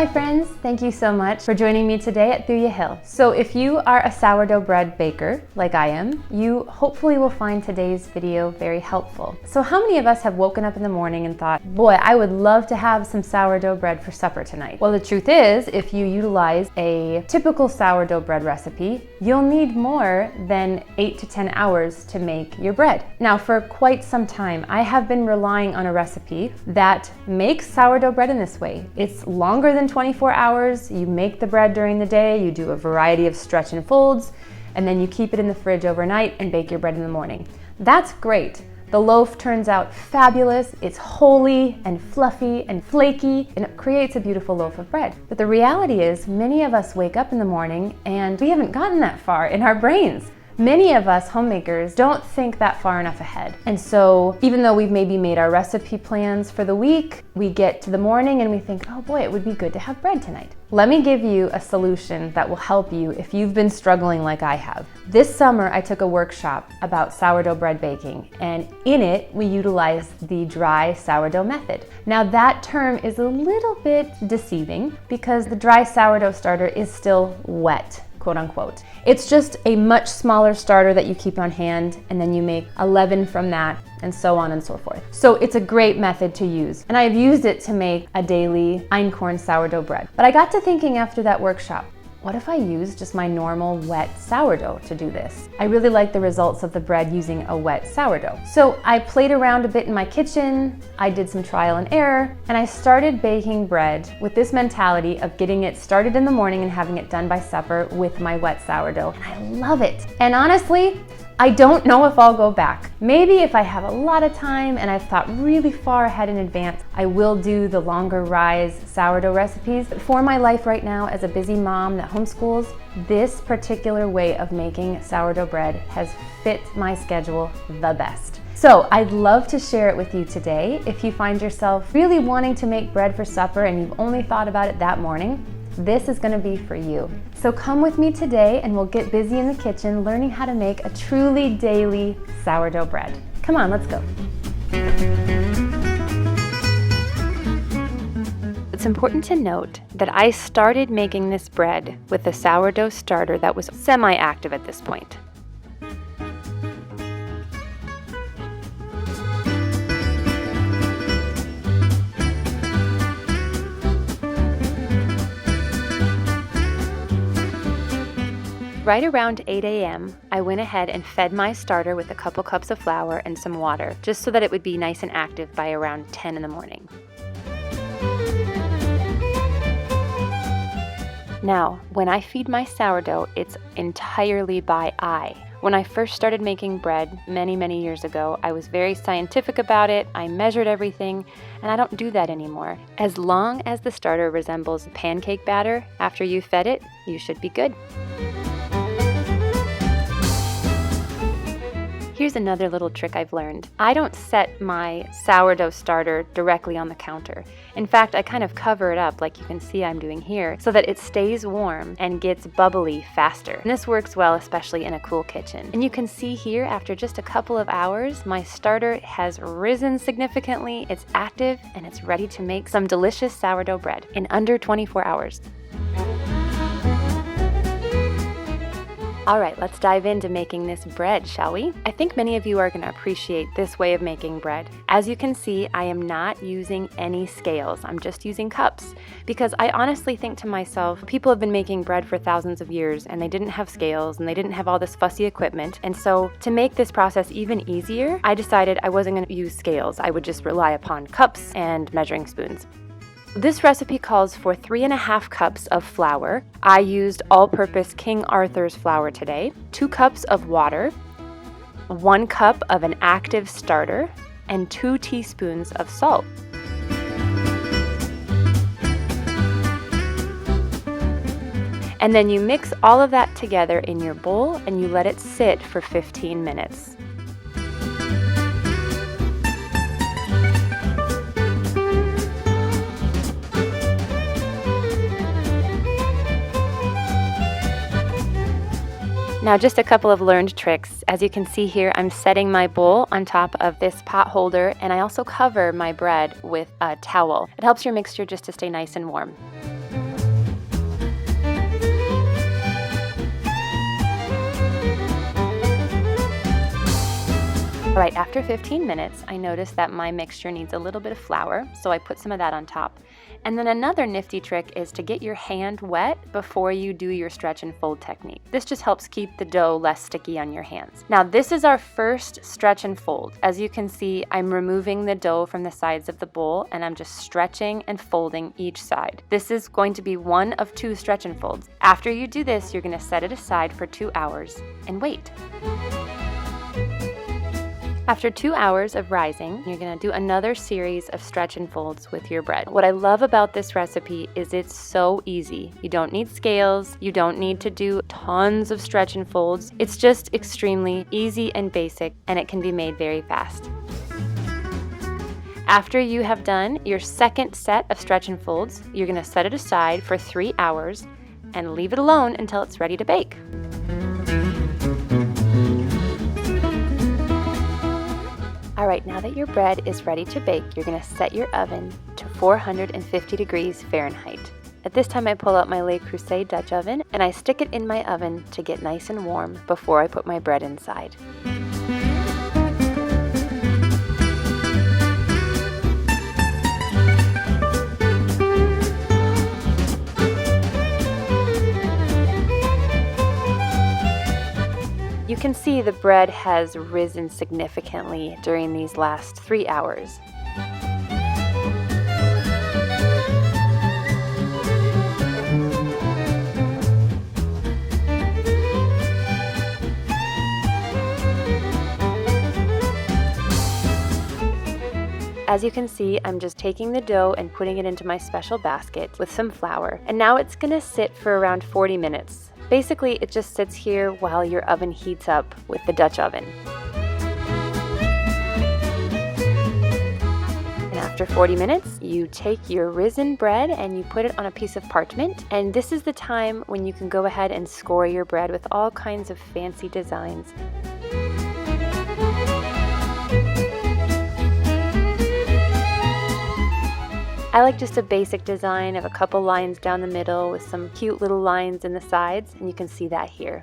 my friends, thank you so much for joining me today at Through Ya Hill. So if you are a sourdough bread baker, like I am, you hopefully will find today's video very helpful. So how many of us have woken up in the morning and thought, boy, I would love to have some sourdough bread for supper tonight? Well, the truth is, if you utilize a typical sourdough bread recipe, you'll need more than 8 to 10 hours to make your bread. Now, for quite some time, I have been relying on a recipe that makes sourdough bread in this way. It's longer than 24 hours. You make the bread during the day, you do a variety of stretch and folds, and then you keep it in the fridge overnight and bake your bread in the morning. That's great. The loaf turns out fabulous. It's holy and fluffy and flaky, and it creates a beautiful loaf of bread. But the reality is, many of us wake up in the morning and we haven't gotten that far in our brains. Many of us homemakers don't think that far enough ahead. And so even though we've maybe made our recipe plans for the week, we get to the morning and we think, oh boy, it would be good to have bread tonight. Let me give you a solution that will help you if you've been struggling like I have. This summer, I took a workshop about sourdough bread baking, and in it, we utilized the dry sourdough method. Now that term is a little bit deceiving because the dry sourdough starter is still wet, quote unquote. It's just a much smaller starter that you keep on hand, and then you make a leaven from that, and so on and so forth. So it's a great method to use, and I have used it to make a daily einkorn sourdough bread. But I got to thinking after that workshop, what if I used just my normal wet sourdough to do this? I really like the results of the bread using a wet sourdough. So I played around a bit in my kitchen, I did some trial and error, and I started baking bread with this mentality of getting it started in the morning and having it done by supper with my wet sourdough. And I love it. And honestly, I don't know if I'll go back. Maybe if I have a lot of time and I've thought really far ahead in advance, I will do the longer rise sourdough recipes. But for my life right now as a busy mom that homeschools, this particular way of making sourdough bread has fit my schedule the best. So I'd love to share it with you today. If you find yourself really wanting to make bread for supper and you've only thought about it that morning, this is going to be for you. So come with me today and we'll get busy in the kitchen learning how to make a truly daily sourdough bread. Come on, let's go. It's important to note that I started making this bread with a sourdough starter that was semi-active at this point. Right around 8 a.m., I went ahead and fed my starter with a couple cups of flour and some water, just so that it would be nice and active by around 10 in the morning. Now, when I feed my sourdough, it's entirely by eye. When I first started making bread many years ago, I was very scientific about it. I measured everything, and I don't do that anymore. As long as the starter resembles pancake batter after you fed it, you should be good. Here's another little trick I've learned. I don't set my sourdough starter directly on the counter. In fact, I kind of cover it up like you can see I'm doing here so that it stays warm and gets bubbly faster. And this works well, especially in a cool kitchen. And you can see here, after just a couple of hours, my starter has risen significantly, it's active, and it's ready to make some delicious sourdough bread in under 24 hours. All right, let's dive into making this bread, shall we? I think many of you are going to appreciate this way of making bread. As you can see, I am not using any scales. I'm just using cups because I honestly think to myself, people have been making bread for thousands of years and they didn't have scales and they didn't have all this fussy equipment. And so to make this process even easier, I decided I wasn't going to use scales. I would just rely upon cups and measuring spoons. This recipe calls for 3.5 cups of flour. I used all-purpose King Arthur's flour today, 2 cups of water, 1 cup of an active starter, and 2 teaspoons of salt. And then you mix all of that together in your bowl and you let it sit for 15 minutes. Now, just a couple of learned tricks. As you can see here, I'm setting my bowl on top of this pot holder, and I also cover my bread with a towel. It helps your mixture just to stay nice and warm. All right, after 15 minutes, I noticed that my mixture needs a little bit of flour, so I put some of that on top. And then another nifty trick is to get your hand wet before you do your stretch and fold technique. This just helps keep the dough less sticky on your hands. Now, this is our first stretch and fold. As you can see, I'm removing the dough from the sides of the bowl and I'm just stretching and folding each side. This is going to be one of 2 stretch and folds. After you do this, you're going to set it aside for 2 hours and wait. After 2 hours of rising, you're going to do another series of stretch and folds with your bread. What I love about this recipe is it's so easy. You don't need scales, you don't need to do tons of stretch and folds. It's just extremely easy and basic, and it can be made very fast. After you have done your second set of stretch and folds, you're going to set it aside for 3 hours and leave it alone until it's ready to bake. All right, now that your bread is ready to bake, you're going to set your oven to 450 degrees Fahrenheit. At this time, I pull out my Le Creuset Dutch oven and I stick it in my oven to get nice and warm before I put my bread inside. You can see the bread has risen significantly during these last 3 hours. As you can see, I'm just taking the dough and putting it into my special basket with some flour. And now it's going to sit for around 40 minutes. Basically, it just sits here while your oven heats up with the Dutch oven. And after 40 minutes, you take your risen bread and you put it on a piece of parchment. And this is the time when you can go ahead and score your bread with all kinds of fancy designs. I like just a basic design of a couple lines down the middle with some cute little lines in the sides, and you can see that here.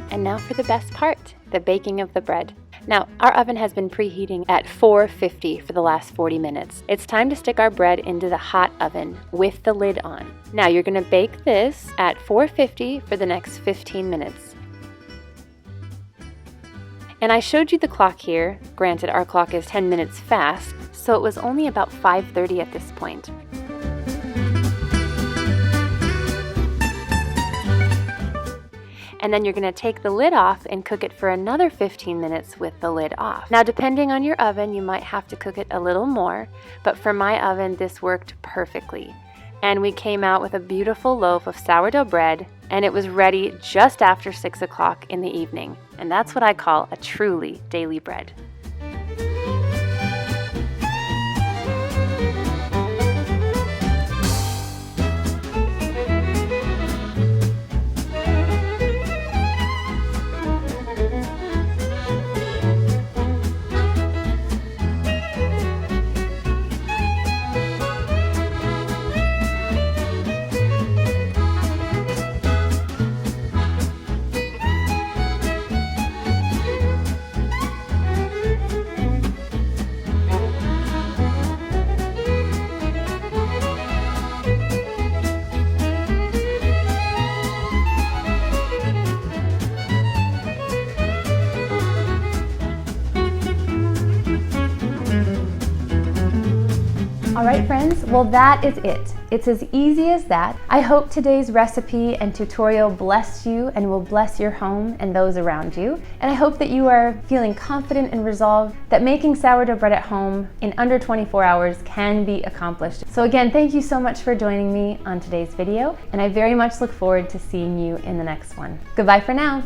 And now for the best part, the baking of the bread. Now, our oven has been preheating at 450 for the last 40 minutes. It's time to stick our bread into the hot oven with the lid on. Now, you're going to bake this at 450 for the next 15 minutes. And I showed you the clock here. Granted, our clock is 10 minutes fast, so it was only about 5:30 at this point. And then you're going to take the lid off and cook it for another 15 minutes with the lid off. Now, depending on your oven, you might have to cook it a little more, but for my oven, this worked perfectly. And we came out with a beautiful loaf of sourdough bread, and it was ready just after 6 o'clock in the evening. And that's what I call a truly daily bread. All right, friends, well, that is it. It's as easy as that. I hope today's recipe and tutorial blessed you and will bless your home and those around you. And I hope that you are feeling confident and resolved that making sourdough bread at home in under 24 hours can be accomplished. So again, thank you so much for joining me on today's video, and I very much look forward to seeing you in the next one. Goodbye for now.